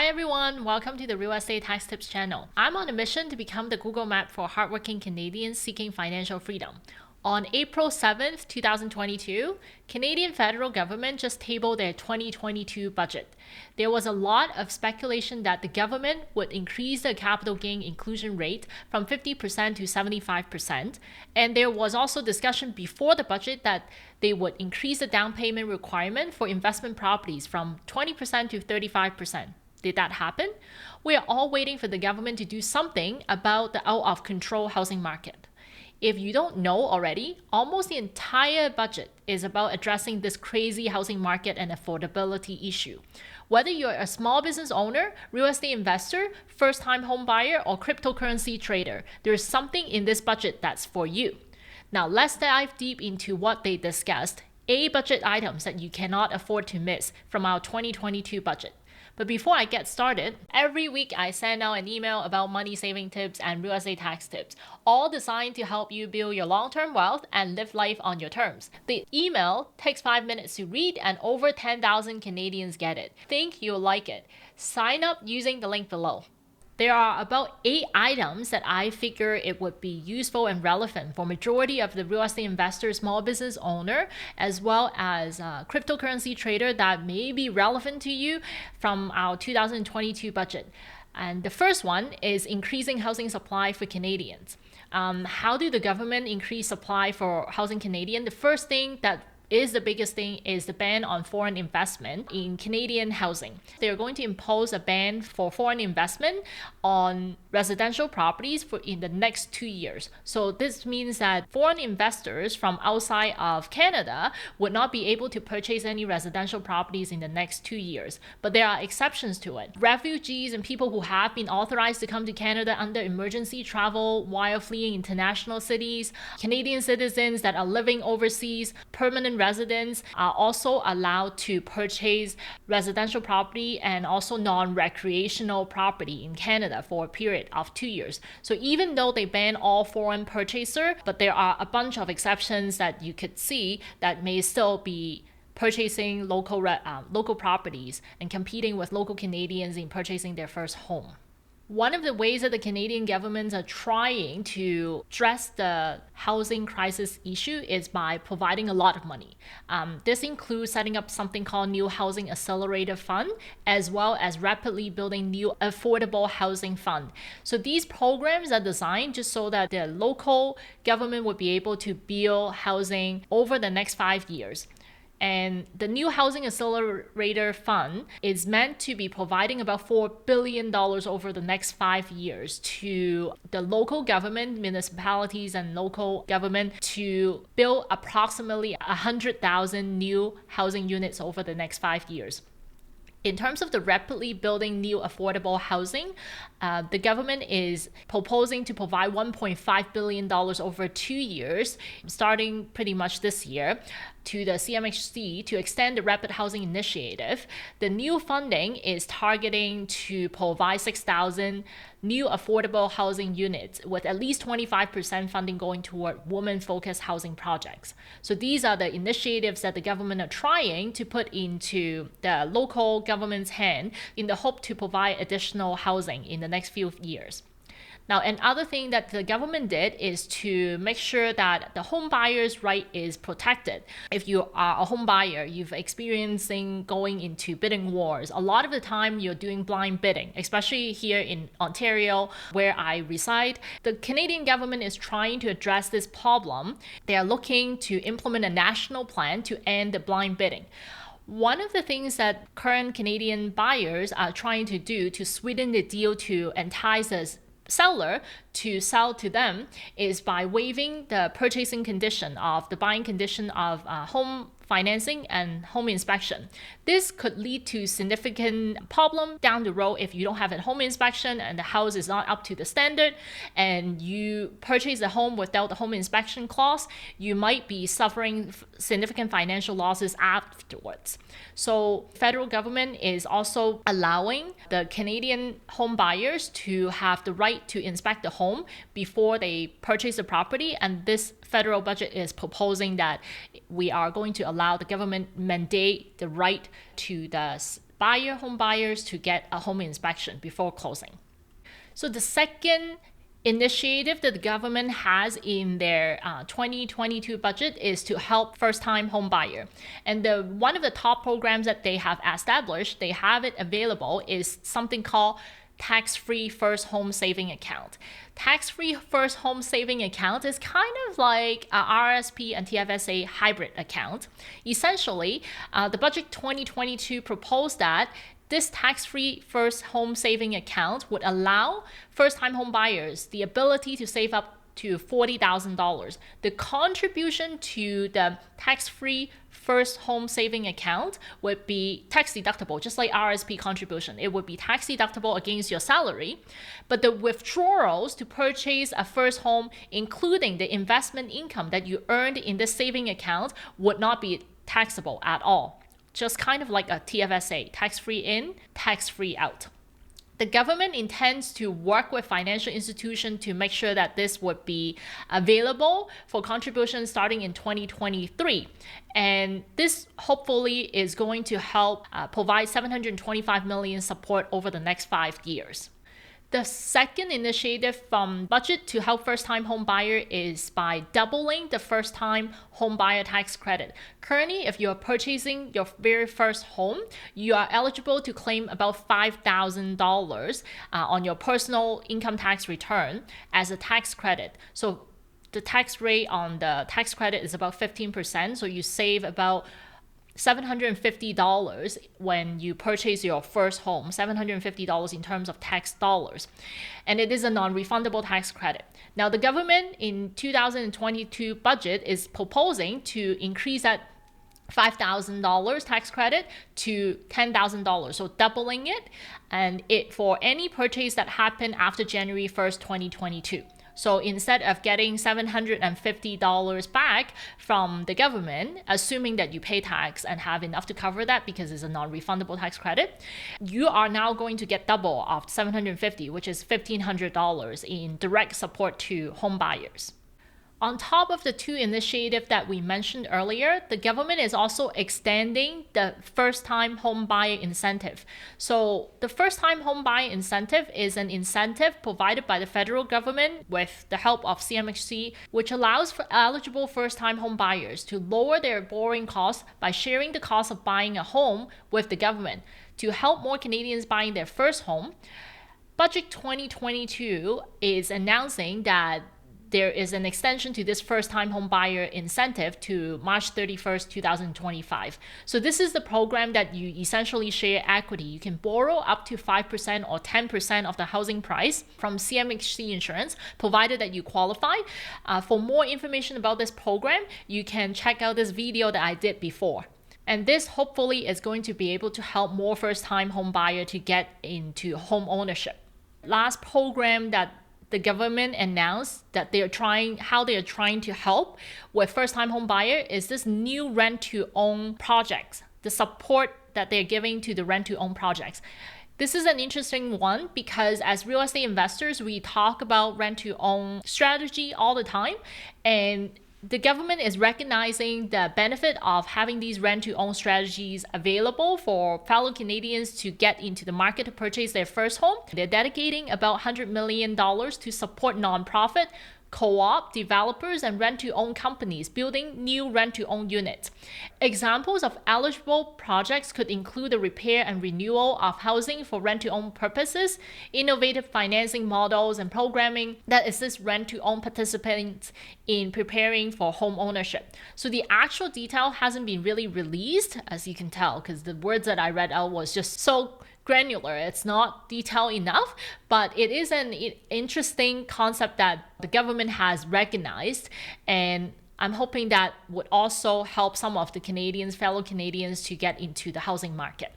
everyone, welcome to the Real Estate Tax Tips channel. I'm on a mission to become the Google Map for hardworking Canadians seeking financial freedom. On April 7th, 2022, Canadian federal government just tabled their 2022 budget. There was a lot of speculation that the government would increase the capital gain inclusion rate from 50% to 75%, and there was also discussion before the budget that they would increase the down payment requirement for investment properties from 20% to 35%. Did that happen? We are all waiting for the government to do something about the out-of-control housing market. If you don't know already, almost the entire budget is about addressing this crazy housing market and affordability issue. Whether you're a small business owner, real estate investor, first-time home buyer, or cryptocurrency trader, there's something in this budget that's for you. Now let's dive deep into what they discussed, 8 budget items that you cannot afford to miss from our 2022 budget. But before I get started, every week I send out an email about money saving tips and real estate tax tips, all designed to help you build your long-term wealth and live life on your terms. The email takes 5 minutes to read and over 10,000 Canadians get it. Think you'll like it. Sign up using the link below. There are about 8 items that I figure it would be useful and relevant for majority of the real estate investor, small business owner, as well as a cryptocurrency trader that may be relevant to you from our 2022 budget. And the first one is increasing housing supply for Canadians. How do the government increase supply for housing Canadian? The first thing that is the biggest thing is the ban on foreign investment in Canadian housing. They're going to impose a ban for foreign investment on residential properties in the next 2 years. So this means that foreign investors from outside of Canada would not be able to purchase any residential properties in the next 2 years. But there are exceptions to it. Refugees and people who have been authorized to come to Canada under emergency travel while fleeing international cities, Canadian citizens that are living overseas, permanent residents are also allowed to purchase residential property and also non-recreational property in Canada for a period of 2 years. So even though they ban all foreign purchaser, but there are a bunch of exceptions that you could see that may still be purchasing local properties and competing with local Canadians in purchasing their first home. One of the ways that the Canadian governments are trying to address the housing crisis issue is by providing a lot of money. This includes setting up something called New Housing Accelerator Fund, as well as rapidly building new affordable housing fund. So these programs are designed just so that the local government would be able to build housing over the next 5 years. And the New Housing Accelerator Fund is meant to be providing about $4 billion over the next 5 years to the local government, municipalities, and local government to build approximately 100,000 new housing units over the next 5 years. In terms of the rapidly building new affordable housing, the government is proposing to provide $1.5 billion over 2 years, starting pretty much this year, to the CMHC to extend the Rapid Housing Initiative. The new funding is targeting to provide 6,000 new affordable housing units with at least 25% funding going toward women-focused housing projects. So these are the initiatives that the government are trying to put into the local government's hand in the hope to provide additional housing in the next few years. Now, another thing that the government did is to make sure that the home buyer's right is protected. If you are a home buyer, you've experiencing going into bidding wars. A lot of the time you're doing blind bidding, especially here in Ontario where I reside. The Canadian government is trying to address this problem. They are looking to implement a national plan to end the blind bidding. One of the things that current Canadian buyers are trying to do to sweeten the deal to entice us seller to sell to them is by waiving the purchasing condition of the buying condition of home financing and home inspection. This could lead to significant problem down the road if you don't have a home inspection and the house is not up to the standard and you purchase the home without the home inspection clause, you might be suffering significant financial losses afterwards. So federal government is also allowing the Canadian home buyers to have the right to inspect the home before they purchase the property, and this federal budget is proposing that we are going to allow the government mandate the right to the home buyers to get a home inspection before closing. So the second initiative that the government has in their 2022 budget is to help first-time home buyer. And one of the top programs that they have established, they have it available, is something called tax-free first home saving account. Tax-free first home saving account is kind of like a RSP and TFSA hybrid account. Essentially, the budget 2022 proposed that this tax-free first home saving account would allow first-time home buyers the ability to save up to $40,000. The contribution to the tax-free first home saving account would be tax deductible, just like RSP contribution. It would be tax deductible against your salary, but the withdrawals to purchase a first home, including the investment income that you earned in this saving account, would not be taxable at all. Just kind of like a TFSA, tax-free in, tax-free out. The government intends to work with financial institutions to make sure that this would be available for contributions starting in 2023. And this hopefully is going to help provide $725 million support over the next 5 years. The second initiative from budget to help first-time home buyer is by doubling the first-time home buyer tax credit. Currently, if you are purchasing your very first home, you are eligible to claim about $5,000 on your personal income tax return as a tax credit. So the tax rate on the tax credit is about 15%, so you save about $750 when you purchase your first home, $750 in terms of tax dollars. And it is a non-refundable tax credit. Now, the government in 2022 budget is proposing to increase that $5,000 tax credit to $10,000, so doubling it, and it for any purchase that happened after January 1st, 2022. So instead of getting $750 back from the government, assuming that you pay tax and have enough to cover that because it's a non-refundable tax credit, you are now going to get double of $750, which is $1,500 in direct support to home buyers. On top of the two initiatives that we mentioned earlier, the government is also extending the first-time home buyer incentive. So the first-time home buyer incentive is an incentive provided by the federal government with the help of CMHC, which allows for eligible first-time home buyers to lower their borrowing costs by sharing the cost of buying a home with the government. To help more Canadians buying their first home, Budget 2022 is announcing that there is an extension to this first-time home buyer incentive to March 31st, 2025. So this is the program that you essentially share equity. You can borrow up to 5% or 10% of the housing price from CMHC insurance, provided that you qualify. For more information about this program, you can check out this video that I did before. And this hopefully is going to be able to help more first-time home buyer to get into home ownership. Last program that the government announced that they are trying to help with first-time home buyer is this new rent-to-own projects, the support that they're giving to the rent-to-own projects. This is an interesting one because as real estate investors, we talk about rent-to-own strategy all the time, and the government is recognizing the benefit of having these rent-to-own strategies available for fellow Canadians to get into the market to purchase their first home. They're dedicating about $100 million to support nonprofit, co-op, developers, and rent-to-own companies building new rent-to-own units. Examples of eligible projects could include the repair and renewal of housing for rent-to-own purposes, innovative financing models and programming that assist rent-to-own participants in preparing for home ownership. So the actual detail hasn't been really released, as you can tell, because the words that I read out was just so granular. It's not detailed enough, but it is an interesting concept that the government has recognized, and I'm hoping that would also help some of the fellow Canadians to get into the housing market.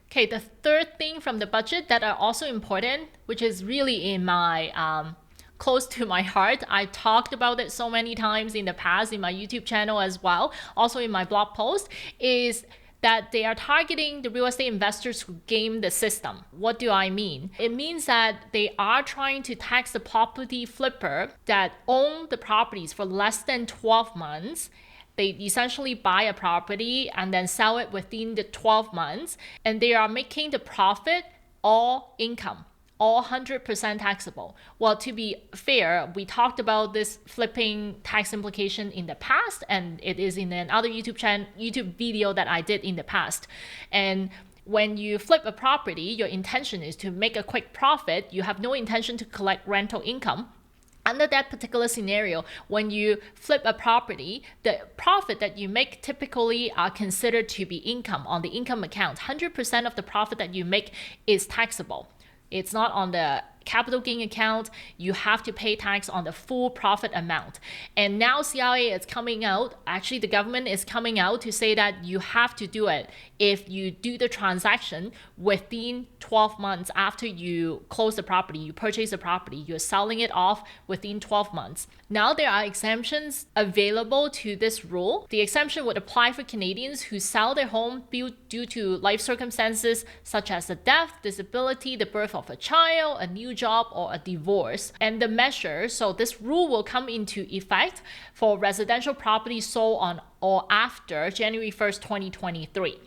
Okay, the third thing from the budget that are also important, which is really in my close to my heart. I talked about it so many times in the past in my YouTube channel as well, also in my blog post, is that they are targeting the real estate investors who game the system. What do I mean? It means that they are trying to tax the property flipper that own the properties for less than 12 months They essentially buy a property and then sell it within the 12 months, and they are making the profit all income, all 100% taxable. Well, to be fair, we talked about this flipping tax implication in the past, and it is in another YouTube video that I did in the past. And when you flip a property, your intention is to make a quick profit. You have no intention to collect rental income. Under that particular scenario, when you flip a property, the profit that you make typically are considered to be income on the income account. 100% of the profit that you make is taxable. It's not on the capital gain account. You have to pay tax on the full profit amount. And now CRA is coming out, actually the government is coming out to say that you have to do it if you do the transaction within 12 months after you close the property, you purchase the property, you're selling it off within 12 months. Now there are exemptions available to this rule. The exemption would apply for Canadians who sell their home due to life circumstances such as a death, disability, the birth of a child, a new job, or a divorce. And the measure, so this rule will come into effect for residential properties sold on or after January 1st, 2023.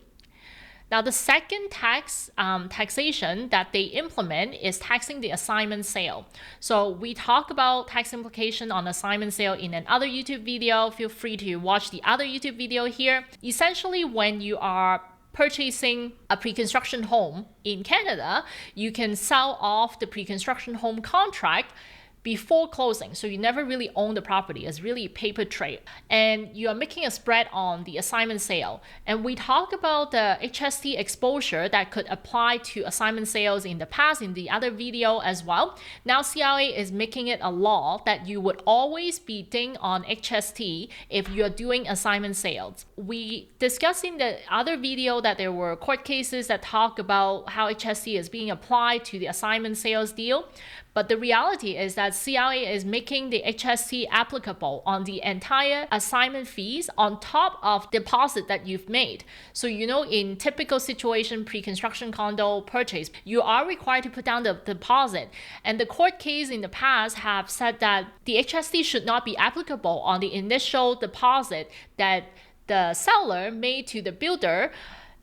Now, the second taxation that they implement is taxing the assignment sale. So we talk about tax implication on assignment sale in another YouTube video. Feel free to watch the other YouTube video here. Essentially, when you are purchasing a pre-construction home in Canada, you can sell off the pre-construction home contract before closing. So you never really own the property. It's really a paper trade. And you are making a spread on the assignment sale. And we talk about the HST exposure that could apply to assignment sales in the past in the other video as well. Now CRA is making it a law that you would always be dinged on HST if you're doing assignment sales. We discussed in the other video that there were court cases that talk about how HST is being applied to the assignment sales deal. But the reality is that CRA is making the HST applicable on the entire assignment fees on top of deposit that you've made. So, in typical situation, pre-construction condo purchase, you are required to put down the deposit. And the court case in the past have said that the HST should not be applicable on the initial deposit that the seller made to the builder,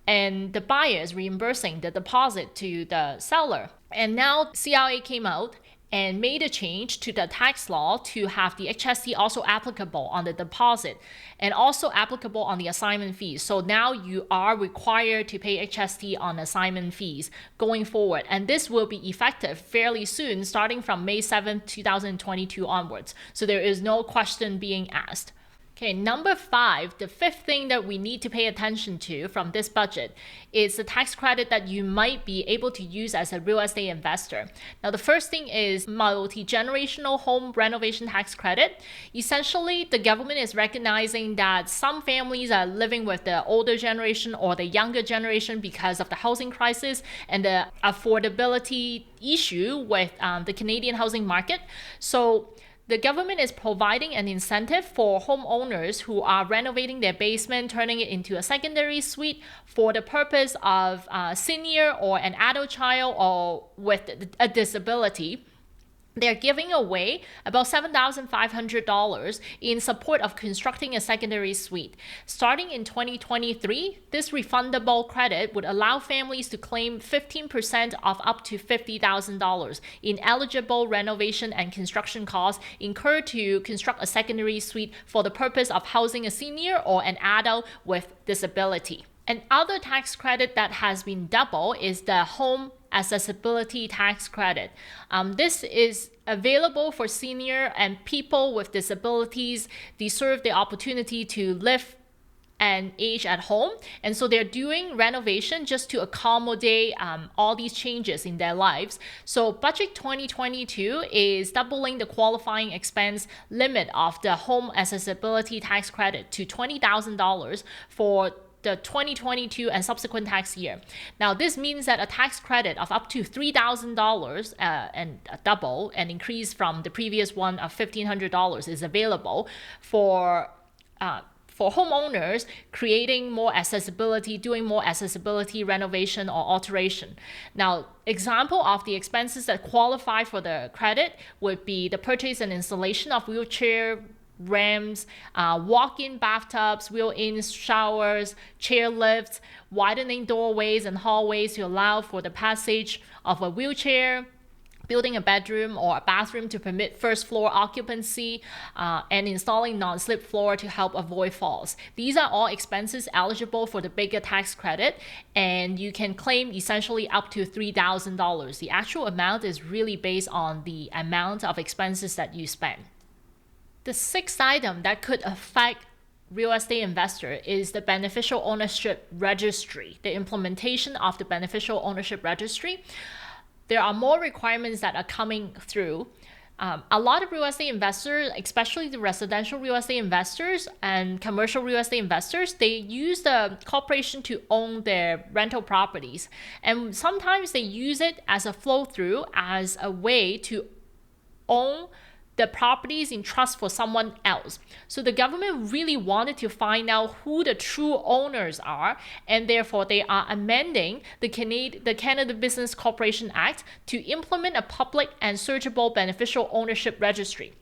and the buyer is reimbursing the deposit to the seller. And now CRA came out and made a change to the tax law to have the HST also applicable on the deposit and also applicable on the assignment fees. So now you are required to pay HST on assignment fees going forward. And this will be effective fairly soon, starting from May 7th, 2022 onwards. So there is no question being asked. Okay, number 5, the fifth thing that we need to pay attention to from this budget is the tax credit that you might be able to use as a real estate investor. Now, the first thing is multi-generational home renovation tax credit. Essentially, the government is recognizing that some families are living with the older generation or the younger generation because of the housing crisis and the affordability issue with the Canadian housing market. So the government is providing an incentive for homeowners who are renovating their basement, turning it into a secondary suite for the purpose of senior or an adult child or with a disability. They're giving away about $7,500 in support of constructing a secondary suite. Starting in 2023, this refundable credit would allow families to claim 15% of up to $50,000 in eligible renovation and construction costs incurred to construct a secondary suite for the purpose of housing a senior or an adult with disability. Another tax credit that has been doubled is the home accessibility tax credit. This is available for senior and people with disabilities. Deserve the opportunity to live and age at home. And so they're doing renovation just to accommodate all these changes in their lives. So Budget 2022 is doubling the qualifying expense limit of the home accessibility tax credit to $20,000 for the 2022 and subsequent tax year. Now, this means that a tax credit of up to $3,000 and double, an increase from the previous one of $1,500 is available for homeowners creating more accessibility, doing more accessibility renovation or alteration. Now, example of the expenses that qualify for the credit would be the purchase and installation of wheelchair ramps, walk-in bathtubs, built-in showers, chair lifts, widening doorways and hallways to allow for the passage of a wheelchair, building a bedroom or a bathroom to permit first floor occupancy, and installing non-slip floor to help avoid falls. These are all expenses eligible for the bigger tax credit, and you can claim essentially up to $3,000. The actual amount is really based on the amount of expenses that you spend. The sixth item that could affect real estate investor is the beneficial ownership registry, the implementation of the beneficial ownership registry. There are more requirements that are coming through. A lot of real estate investors, especially the residential real estate investors and commercial real estate investors, they use the corporation to own their rental properties. And sometimes they use it as a flow through, as a way to own the properties in trust for someone else. So the government really wanted to find out who the true owners are, and therefore they are amending the Canada Business Corporation Act to implement a public and searchable beneficial ownership registry.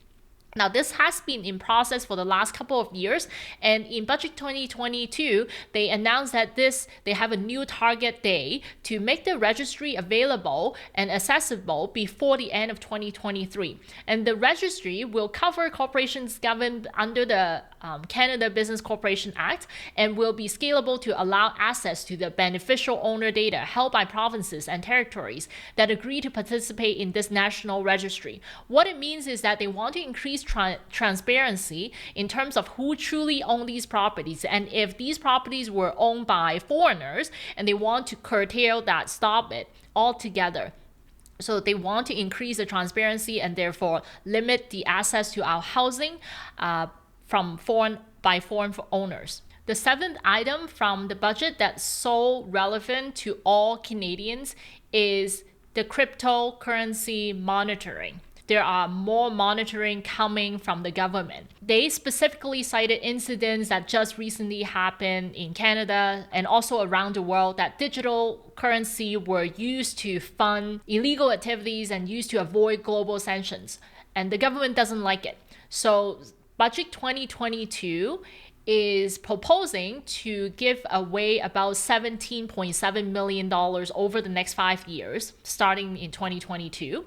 Now, this has been in process for the last couple of years, and in Budget 2022, they announced that they have a new target day to make the registry available and accessible before the end of 2023. And the registry will cover corporations governed under the Canada Business Corporation Act and will be scalable to allow access to the beneficial owner data held by provinces and territories that agree to participate in this national registry. What it means is that they want to increase transparency in terms of who truly own these properties, and if these properties were owned by foreigners, and they want to curtail that, stop it altogether. So they want to increase the transparency and therefore limit the access to our housing from foreign owners. The seventh item from the budget that's so relevant to all Canadians is the cryptocurrency monitoring. There are more monitoring coming from the government. They specifically cited incidents that just recently happened in Canada and also around the world that digital currency were used to fund illegal activities and used to avoid global sanctions. And the government doesn't like it. So Budget 2022 is proposing to give away about $17.7 million over the next 5 years, starting in 2022.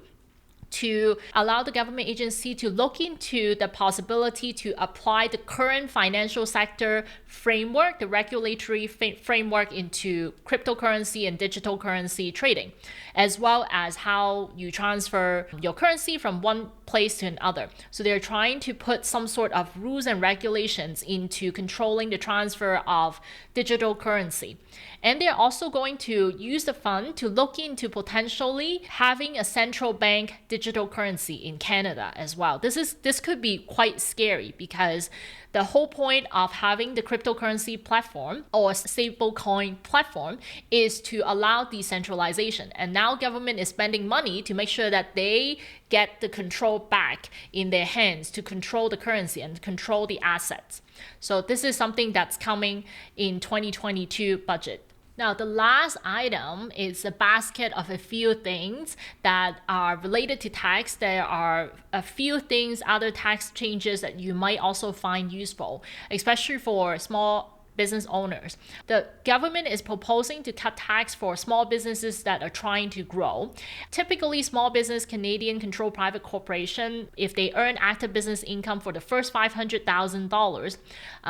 To allow the government agency to look into the possibility to apply the current financial sector framework, the regulatory framework, into cryptocurrency and digital currency trading, as well as how you transfer your currency from one place to another. So they're trying to put some sort of rules and regulations into controlling the transfer of digital currency. And they're also going to use the fund to look into potentially having a central bank digital currency in Canada as well. This could be quite scary because the whole point of having the cryptocurrency platform or stablecoin platform is to allow decentralization. And now government is spending money to make sure that they get the control back in their hands to control the currency and control the assets. So this is something that's coming in 2022 budget. Now, the last item is a basket of a few things that are related to tax. There are a few things, other tax changes that you might also find useful, especially for small business owners. The government is proposing to cut tax for small businesses that are trying to grow. Typically, small business Canadian controlled private corporation, if they earn active business income for the first $500,000,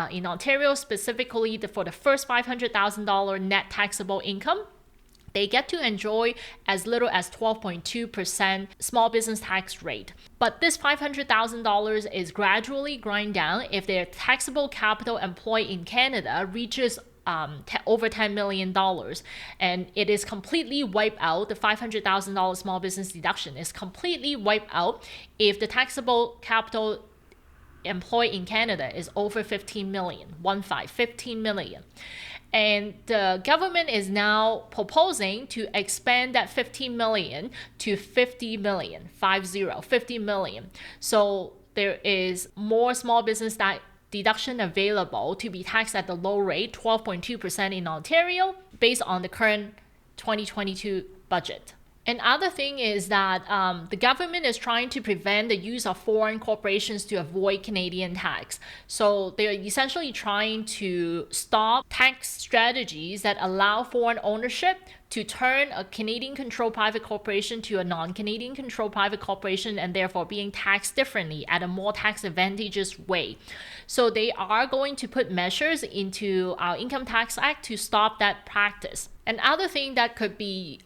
in Ontario specifically, for the first $500,000 net taxable income, they get to enjoy as little as 12.2% small business tax rate. But this $500,000 is gradually grind down if their taxable capital employed in Canada reaches over $10 million. And it is completely wiped out. The $500,000 small business deduction is completely wiped out if the taxable capital employed in Canada is over 15 million. And the government is now proposing to expand that 15 million to 50 million. So there is more small business deduction available to be taxed at the low rate, 12.2% in Ontario, based on the current 2022 budget. Another thing is that the government is trying to prevent the use of foreign corporations to avoid Canadian tax. So they're essentially trying to stop tax strategies that allow foreign ownership to turn a Canadian-controlled private corporation to a non-Canadian controlled private corporation, and therefore being taxed differently at a more tax advantageous way. So they are going to put measures into our Income Tax Act to stop that practice. Another thing that could be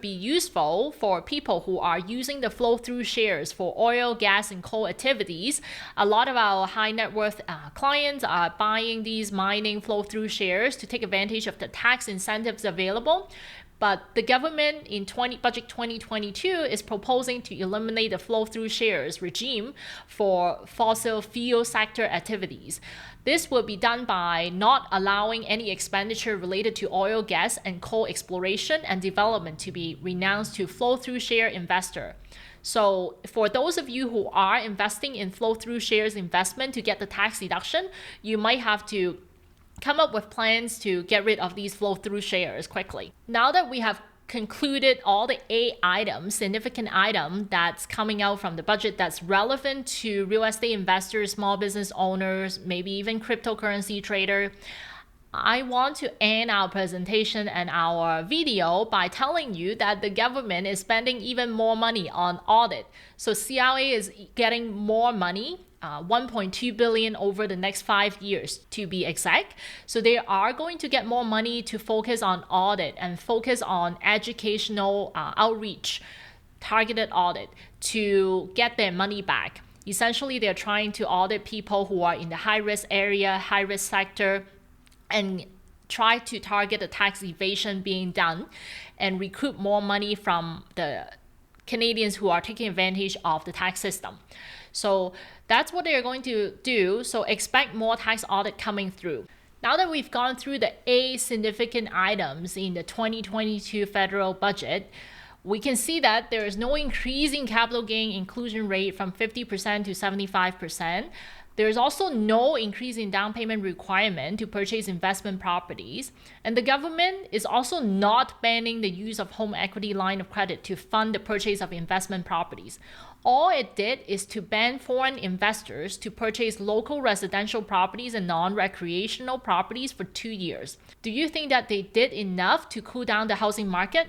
useful for people who are using the flow-through shares for oil, gas, and coal activities. A lot of our high net worth clients are buying these mining flow-through shares to take advantage of the tax incentives available. But the government in Budget 2022 is proposing to eliminate the flow-through shares regime for fossil fuel sector activities. This will be done by not allowing any expenditure related to oil, gas, and coal exploration and development to be renounced to flow-through share investor. So for those of you who are investing in flow-through shares investment to get the tax deduction, you might have to come up with plans to get rid of these flow-through shares quickly. Now that we have concluded all the 8 items, significant item that's coming out from the budget that's relevant to real estate investors, small business owners, maybe even cryptocurrency trader, I want to end our presentation and our video by telling you that the government is spending even more money on audit. So CRA is getting more money, 1.2 billion over the next 5 years to be exact. So they are going to get more money to focus on audit and focus on educational outreach, targeted audit to get their money back. Essentially, they're trying to audit people who are in the high-risk area, high-risk sector, and try to target the tax evasion being done and recruit more money from the Canadians who are taking advantage of the tax system. So that's what they're going to do. So expect more tax audit coming through. Now that we've gone through the 8 significant items in the 2022 federal budget, we can see that there is no increase in capital gain inclusion rate from 50% to 75%. There is also no increase in down payment requirement to purchase investment properties. And the government is also not banning the use of home equity line of credit to fund the purchase of investment properties. All it did is to ban foreign investors to purchase local residential properties and non-recreational properties for 2 years. Do you think that they did enough to cool down the housing market?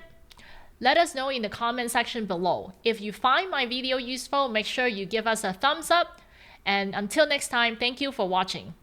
Let us know in the comment section below. If you find my video useful, make sure you give us a thumbs up. And until next time, thank you for watching.